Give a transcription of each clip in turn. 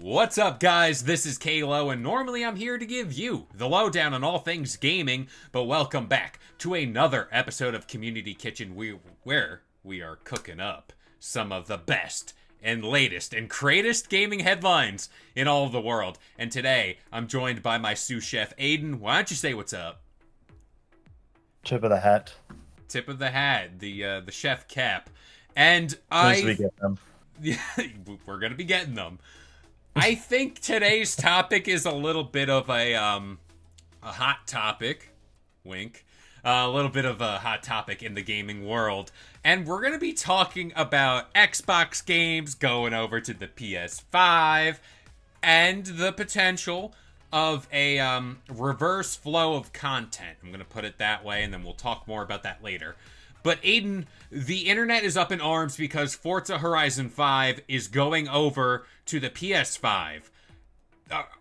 What's up, guys? This is K-Lo, and normally I'm here to give you the lowdown on all things gaming, but welcome back to another episode of Community Kitchen, where we are cooking up some of the best and latest and greatest gaming headlines in all of the world. And today, I'm joined by my sous chef, Aden. Why don't you say what's up? Tip of the hat. Tip of the hat, the chef cap. And As soon as we get them. we're gonna be getting them. I think today's topic is a little bit of a hot topic, wink, a little bit of a hot topic in the gaming world, and we're gonna be talking about Xbox games going over to the PS5 and the potential of a reverse flow of content. I'm gonna put it that way, and then we'll talk more about that later. But Aiden, the internet is up in arms because Forza Horizon 5 is going over to the PS5.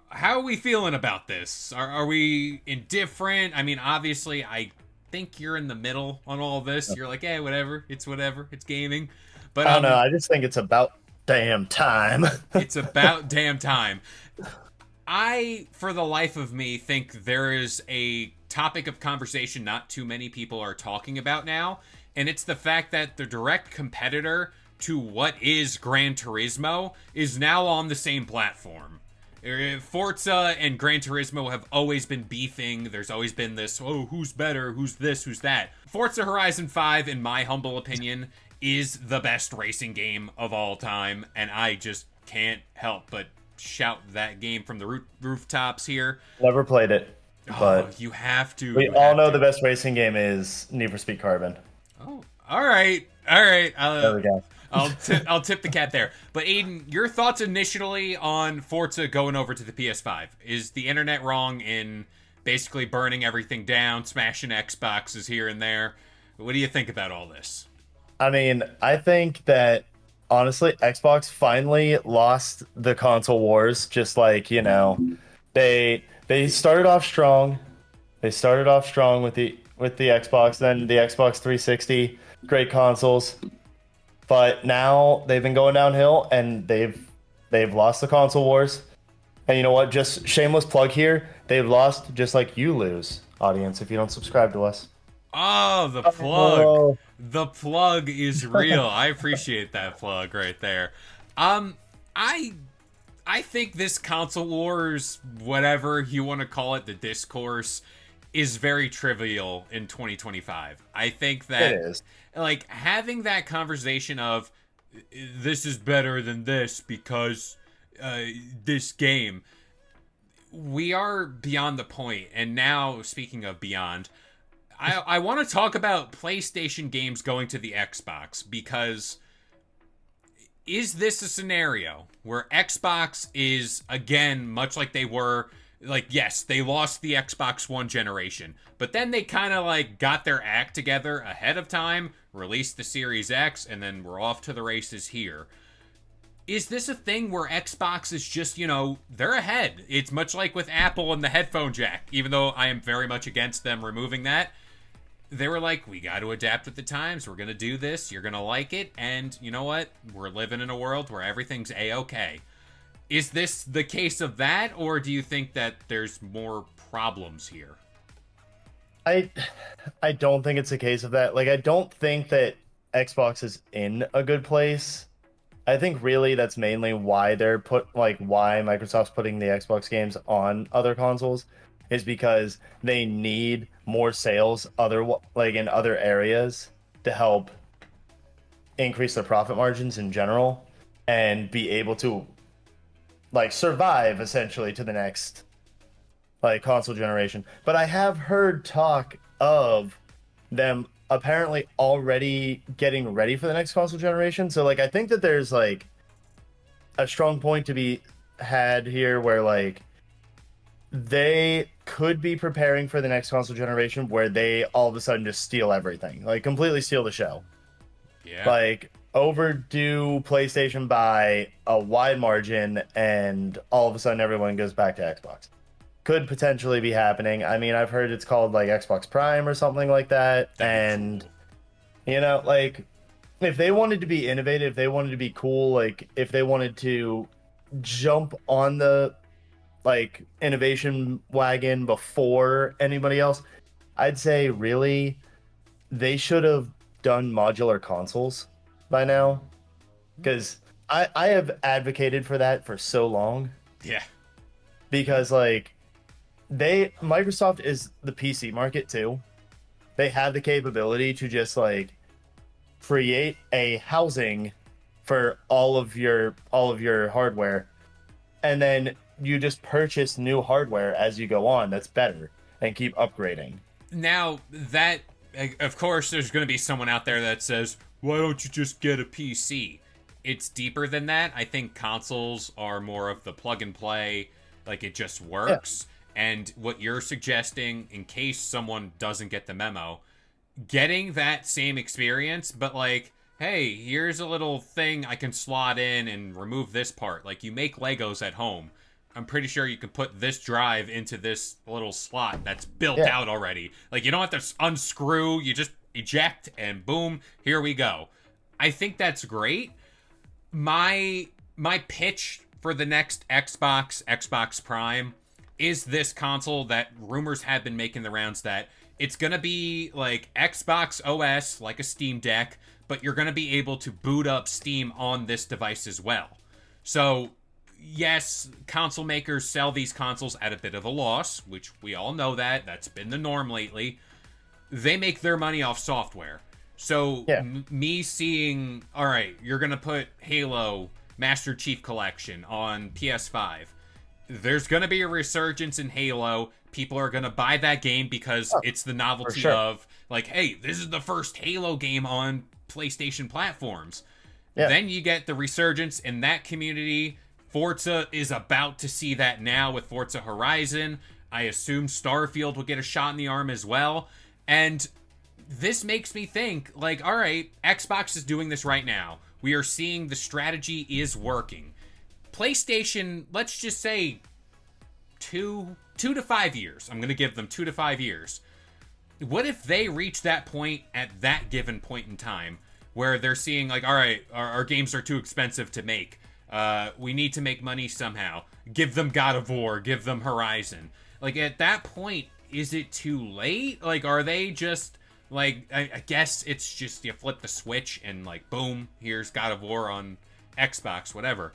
How are we feeling about this? Are we indifferent? I mean, obviously, I think you're in the middle on all this. You're like, hey, whatever. It's gaming. But I don't know. I just think it's about damn time. It's about damn time. I, for the life of me, think there is a topic of conversation not too many people are talking about now, and it's the fact that the direct competitor to what is Gran Turismo is now on the same platform. Forza and Gran Turismo have always been beefing. There's always been this, oh, who's better, who's this, who's that. Forza Horizon 5, in my humble opinion, is the best racing game of all time, and I just can't help but shout that game from the rooftops here. Never played it, but you have to. We all know the best racing game is Need for Speed Carbon. Oh, all right. There we go. I'll tip the cat there. But Aiden, your thoughts initially on Forza going over to the PS5? Is the internet wrong in basically burning everything down, smashing Xboxes here and there? What do you think about all this? I mean, I think that honestly, Xbox finally lost the console wars. Just like, they started off strong. They started off strong with the Xbox, then the Xbox 360, great consoles. But now they've been going downhill, and they've lost the console wars. And you know what? Just shameless plug here. They've lost just like you lose, audience, if you don't subscribe to us. Oh, the plug. Oh. The plug is real. I appreciate that plug right there. I think this console wars, whatever you want to call it, the discourse, is very trivial in 2025. I think that, It is. like, having that conversation of this is better than this because this game, we are beyond the point. And now, speaking of beyond, I want to talk about PlayStation games going to the Xbox, because is this a scenario where Xbox is, again, much like they were, like, yes, they lost the Xbox One generation, but then they kind of, like, got their act together ahead of time, released the Series X, and then we're off to the races here. Is this a thing where Xbox is just, they're ahead? It's much like with Apple and the headphone jack, even though I am very much against them removing that. They were like, we got to adapt with the times. We're going to do this. You're going to like it. And you know what? We're living in a world where everything's A-okay. Is this the case of that, or do you think that there's more problems here? I don't think it's a case of that. Like, I don't think that Xbox is in a good place. I think really that's mainly why why Microsoft's putting the Xbox games on other consoles, is because they need more sales in other areas to help increase their profit margins in general and be able to survive essentially to the next console generation. But I have heard talk of them apparently already getting ready for the next console generation. So I think that there's a strong point to be had here where they could be preparing for the next console generation where they all of a sudden just steal everything, completely steal the show. Yeah. Overdo PlayStation by a wide margin, and all of a sudden everyone goes back to Xbox. Could potentially be happening. I mean, I've heard it's called Xbox Prime or something like that. That'd be And if they wanted to be innovative, if they wanted to be cool, if they wanted to jump on the like innovation wagon before anybody else, I'd say really they should have done modular consoles by now because I have advocated for that for so long Yeah. because like they Microsoft is the PC market too. They have the capability to just like create a housing for all of your hardware and then you just purchase new hardware as you go on that's better and keep upgrading. Now that, of course, there's going to be someone out there that says, "Why don't you just get a PC?" It's deeper than that. I think consoles are more of the plug and play, like it just Yeah. works. And what you're suggesting, in case someone doesn't get the memo, getting that same experience, but like, hey, here's a little thing I can slot in and remove this part. Like you make Legos at home. I'm pretty sure you can put this drive into this little slot that's built Yeah. out already. Like you don't have to unscrew, you just eject and boom, here we go. I think that's great. My pitch for the next Xbox Prime, is this console that rumors have been making the rounds that it's going to be like Xbox OS, like a Steam Deck, but you're going to be able to boot up Steam on this device as well. So, yes, console makers sell these consoles at a bit of a loss, which we all know that. That's been the norm lately. They make their money off software. So, Yeah. me seeing, all right, you're going to put Halo Master Chief Collection on PS5. There's going to be a resurgence in Halo. People are going to buy that game because Oh, it's the for novelty sure. of, like, hey, this is the first Halo game on PlayStation platforms. Yeah. Then you get the resurgence in that community. Forza is about to see that now with Forza Horizon. I assume Starfield will get a shot in the arm as well. And this makes me think, like, all right, Xbox is doing this right now. We are seeing the strategy is working. PlayStation, let's just say 2 to 5 years. I'm going to give them 2 to 5 years. What if they reach that point at that given point in time where they're seeing, like, all right, our games are too expensive to make. We need to make money somehow. Give them God of War, give them Horizon. Like, at that point, is it too late? Like, are they just, like, I guess it's just you flip the switch and, like, boom, here's God of War on Xbox, whatever.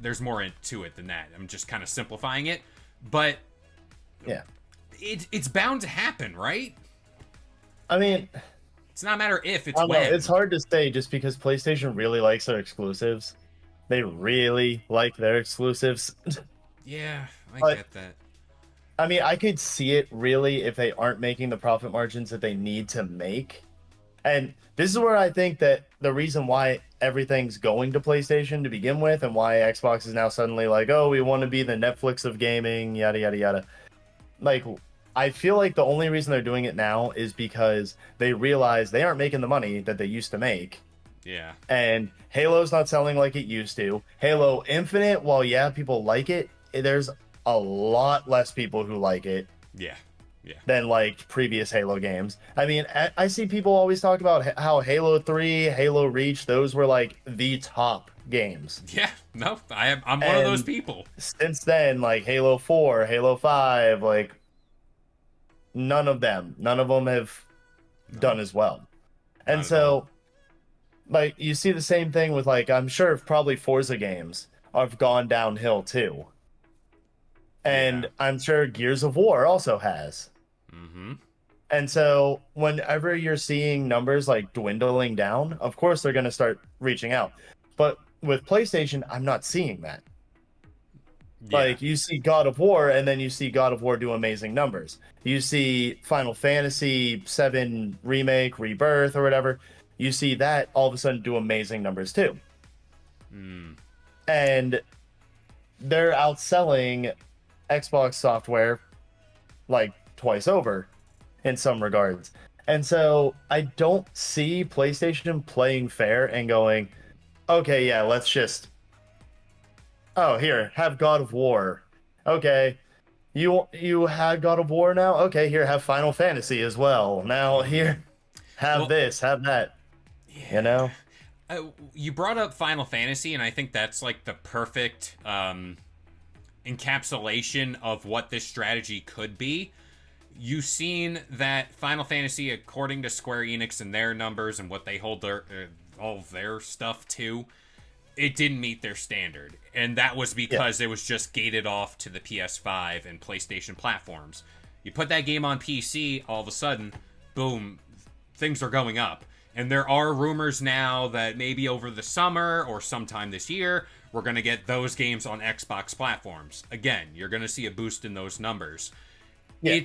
There's more to it than that. I'm just kind of simplifying it. But Yeah. it's bound to happen, right? I mean, It's not a matter if, I it's don't know. It's when. hard to say just because PlayStation really likes their exclusives. They really like their exclusives. Yeah, I But get that. I mean, I could see it really if they aren't making the profit margins that they need to make. And this is where I think that the reason why everything's going to PlayStation to begin with and why Xbox is now suddenly like, oh, we want to be the Netflix of gaming, yada, yada, yada. Like, I feel like the only reason they're doing it now is because they realize they aren't making the money that they used to make. Yeah. And Halo's not selling like it used to. Halo Infinite, while yeah, people like it, there's a lot less people who like it Yeah. Yeah. than like previous Halo games. I mean, I see people always talk about how Halo 3, Halo Reach, those were like the top games. Yeah. No, I'm one of those And people. since then, like Halo 4, Halo 5, like none of them have No, done as well. not And at all. so like you see the same thing with like I'm sure probably Forza games have gone downhill too. Yeah. And I'm sure Gears of War also has. Mm-hmm. And so whenever you're seeing numbers like dwindling down, of course they're going to start reaching out. But with PlayStation, I'm not seeing that. Yeah. Like you see God of War and then you see God of War do amazing numbers. You see Final Fantasy 7 remake, Rebirth or whatever. You see that all of a sudden do amazing numbers too. Mm. And they're outselling Xbox software like twice over in some regards. And so I don't see PlayStation playing fair and going, okay, yeah, let's just, oh, here, have God of War. Okay, you had God of War now? Okay, here, have Final Fantasy as well. Now Mm. here, have Well, this, have that, you yeah. know? You brought up Final Fantasy, and I think that's like the perfect encapsulation of what this strategy could be. You've seen that Final Fantasy, according to Square Enix and their numbers and what they hold their all of their stuff to, it didn't meet their standard, and that was because it was just gated off to the PS5 and PlayStation platforms. You put that game on PC, all of a sudden, boom, things are going up. And there are rumors now that maybe over the summer or sometime this year, we're going to get those games on Xbox platforms. Again, you're going to see a boost in those numbers. Yeah.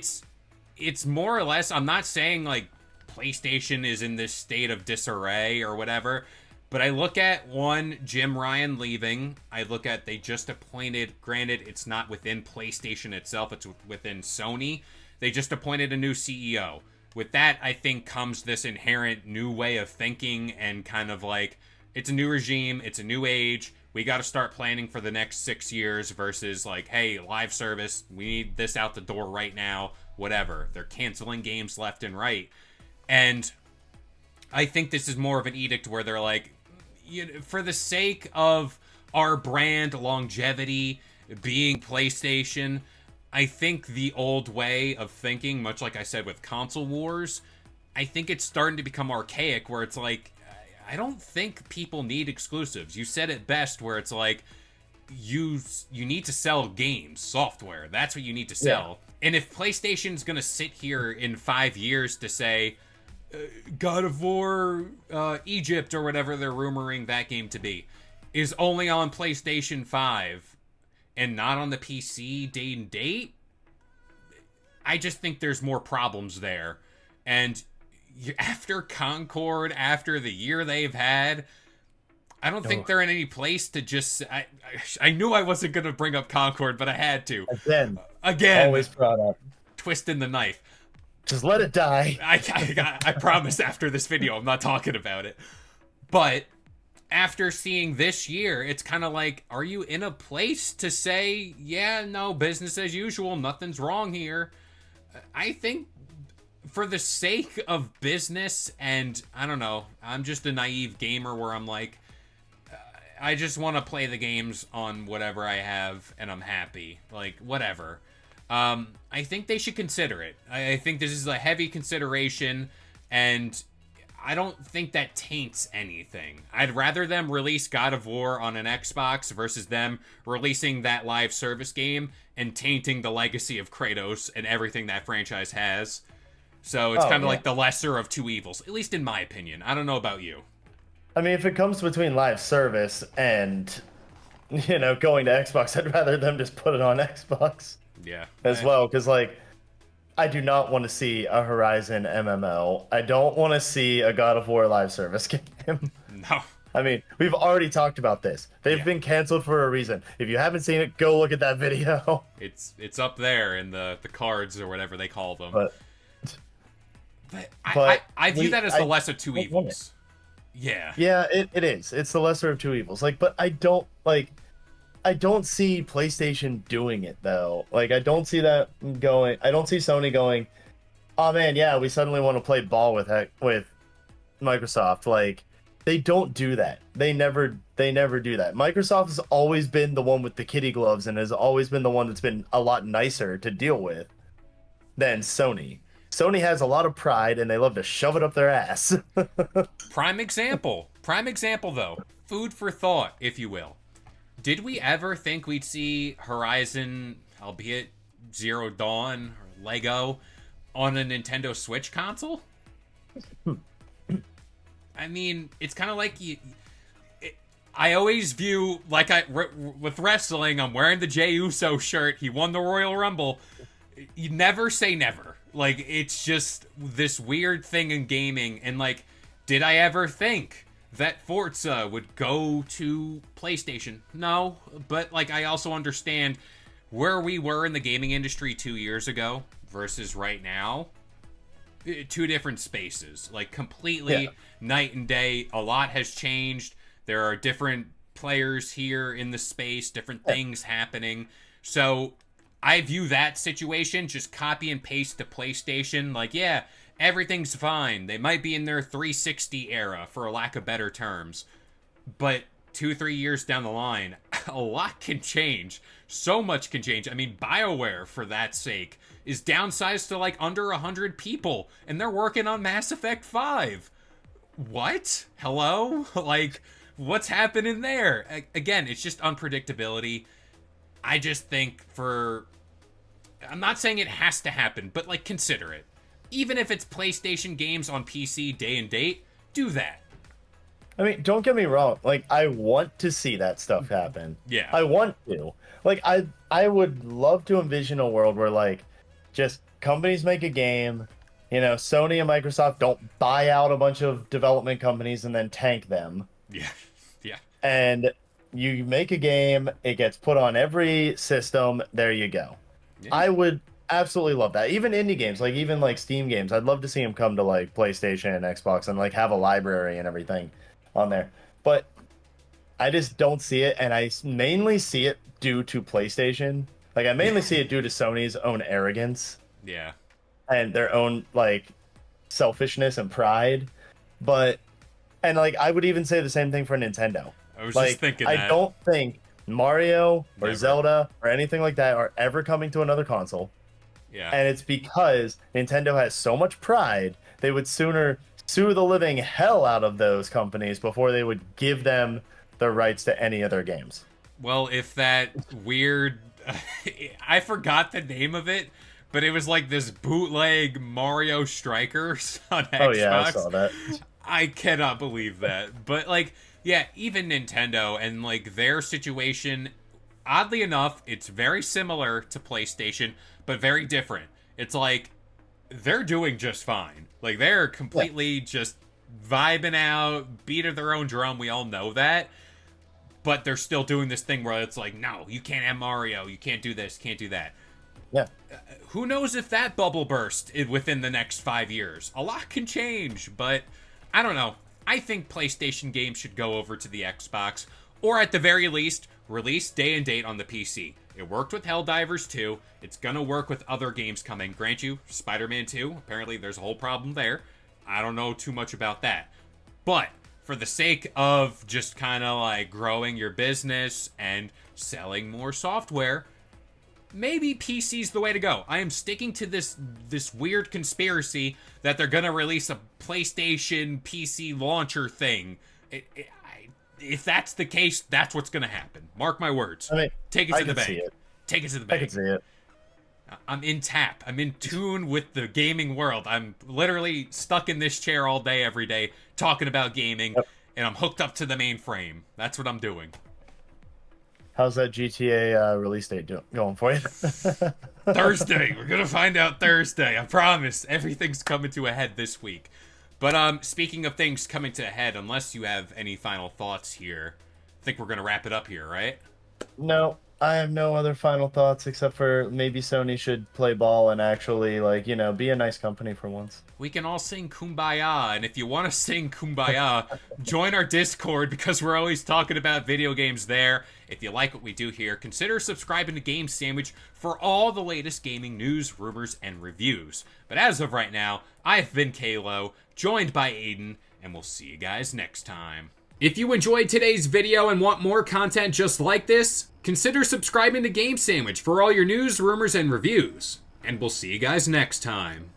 It's more or less, I'm not saying like PlayStation is in this state of disarray or whatever, but I look at one, Jim Ryan leaving. I look at they just appointed, granted, it's not within PlayStation itself, it's within Sony. They just appointed a new CEO. With that, I think comes this inherent new way of thinking and kind of like, it's a new regime, it's a new age. We got to start planning for the next 6 years versus like, hey, live service, we need this out the door right now, whatever. They're canceling games left and right. And I think this is more of an edict where they're like, you know, for the sake of our brand longevity being PlayStation, I think the old way of thinking, much like I said with console wars, I think it's starting to become archaic where it's like, I don't think people need exclusives. You said it best where it's like, you need to sell games, software. That's what you need to sell. Yeah. And if PlayStation's going to sit here in 5 years to say, God of War Egypt or whatever they're rumoring that game to be, is only on PlayStation 5 and not on the PC day and date, I just think there's more problems there. And after Concord, after the year they've had, I don't think they're in any place to just... I knew I wasn't going to bring up Concord, but I had to. Again. Always brought up. Twisting the knife. Just let it die. I promise after this video I'm not talking about it. But after seeing this year, it's kind of like, are you in a place to say, yeah, no, business as usual, nothing's wrong here? I think for the sake of business, and I don't know, I'm just a naive gamer where I'm like, I just want to play the games on whatever I have and I'm happy. Like, whatever. I think they should consider it. I think this is a heavy consideration, and I don't think that taints anything. I'd rather them release God of War on an Xbox versus them releasing that live service game and tainting the legacy of Kratos and everything that franchise has. So it's kind of like the lesser of two evils, at least in my opinion. I don't know about you. I mean, if it comes between live service and, you know, going to Xbox, I'd rather them just put it on Xbox. Yeah. As well, because, like, I do not want to see a Horizon MMO. I don't want to see a God of War live service game. No. I mean, we've already talked about this. They've been canceled for a reason. If you haven't seen it, go look at that video. It's up there in the cards or whatever they call them. But I view that as the lesser of two evils. Yeah. Yeah, it is. It's the lesser of two evils. Like, but I don't see PlayStation doing it though. Like, I don't see that going. I don't see Sony going, oh man, yeah, we suddenly want to play ball with Microsoft. Like, they don't do that. They never do that. Microsoft has always been the one with the kitty gloves and has always been the one that's been a lot nicer to deal with than Sony. Sony has a lot of pride and they love to shove it up their ass. Prime example, though. Food for thought, if you will. Did we ever think we'd see Horizon, albeit Zero Dawn or Lego, on a Nintendo Switch console? I mean, it's kind of like I always view, like with wrestling, I'm wearing the Jey Uso shirt. He won the Royal Rumble. You never say never. Like, it's just this weird thing in gaming. And, like, did I ever think that Forza would go to PlayStation? No. But, like, I also understand where we were in the gaming industry 2 years ago versus right now. Two different spaces. Like, completely night and day. A lot has changed. There are different players here in the space, different things happening. So I view that situation, just copy and paste to PlayStation. Like, yeah, Everything's fine. They might be in their 360 era, for a lack of better terms. But 2-3 years down the line, a lot can change. So much can change. I mean, BioWare, for that sake, is downsized to like under 100 people, and they're working on Mass Effect 5. What? Hello? Like, what's happening there? Again, it's just unpredictability. I just think I'm not saying it has to happen, but like, consider it. Even if it's PlayStation games on PC day and date, do that. I mean, don't get me wrong. Like, I want to see that stuff happen. Yeah. I want to. Like, I would love to envision a world where, like, just companies make a game, Sony and Microsoft don't buy out a bunch of development companies and then tank them. Yeah. Yeah. And you make a game, it gets put on every system, there you go. Yeah. I would absolutely love that. Even indie games, like even like Steam games, I'd love to see them come to like PlayStation and Xbox and like have a library and everything on there. But I just don't see it, and I mainly see it due to PlayStation. Like I mainly see it due to Sony's own arrogance. Yeah. And their own like selfishness and pride. And like I would even say the same thing for Nintendo. I was like, just thinking I that. don't think Mario or Never. Zelda or anything like that are ever coming to another console. Yeah. And it's because Nintendo has so much pride, they would sooner sue the living hell out of those companies before they would give them the rights to any of their games. Well, if that weird... I forgot the name of it, but it was like this bootleg Mario Strikers on Xbox. Oh yeah, I saw that. I cannot believe that. But like, yeah, even Nintendo and like their situation, oddly enough, it's very similar to PlayStation, but very different. It's like they're doing just fine. Like they're completely just vibing out, beat of their own drum. We all know that. But they're still doing this thing where it's like, no, you can't have Mario. You can't do this, can't do that. Yeah. Who knows if that bubble burst within the next 5 years? A lot can change, but I don't know. I think PlayStation games should go over to the Xbox, or at the very least, release day and date on the PC. It worked with Helldivers 2. It's gonna work with other games coming. Grant you, Spider-Man 2, apparently there's a whole problem there. I don't know too much about that. But for the sake of just kind of like growing your business and selling more software, maybe PC's the way to go. I am sticking to this weird conspiracy that they're gonna release a PlayStation PC launcher thing. If that's the case, that's what's gonna happen. Mark my words. I mean, take it to the bank. Take it to the bank. I can see it. I'm in tap. I'm in tune with the gaming world. I'm literally stuck in this chair all day, every day, talking about gaming, and I'm hooked up to the mainframe. That's what I'm doing. How's that GTA release date going for you? Thursday. We're gonna find out Thursday. I promise. Everything's coming to a head this week. But speaking of things coming to a head, unless you have any final thoughts here, I think we're gonna wrap it up here, right? No, I have no other final thoughts except for maybe Sony should play ball and actually, like, be a nice company for once. We can all sing Kumbaya, and if you want to sing Kumbaya, join our Discord because we're always talking about video games there. If you like what we do here, consider subscribing to Game Sandwich for all the latest gaming news, rumors, and reviews. But as of right now, I've been K-Lo, joined by Aden, and we'll see you guys next time. If you enjoyed today's video and want more content just like this, consider subscribing to Game Sandwich for all your news, rumors, and reviews. And we'll see you guys next time.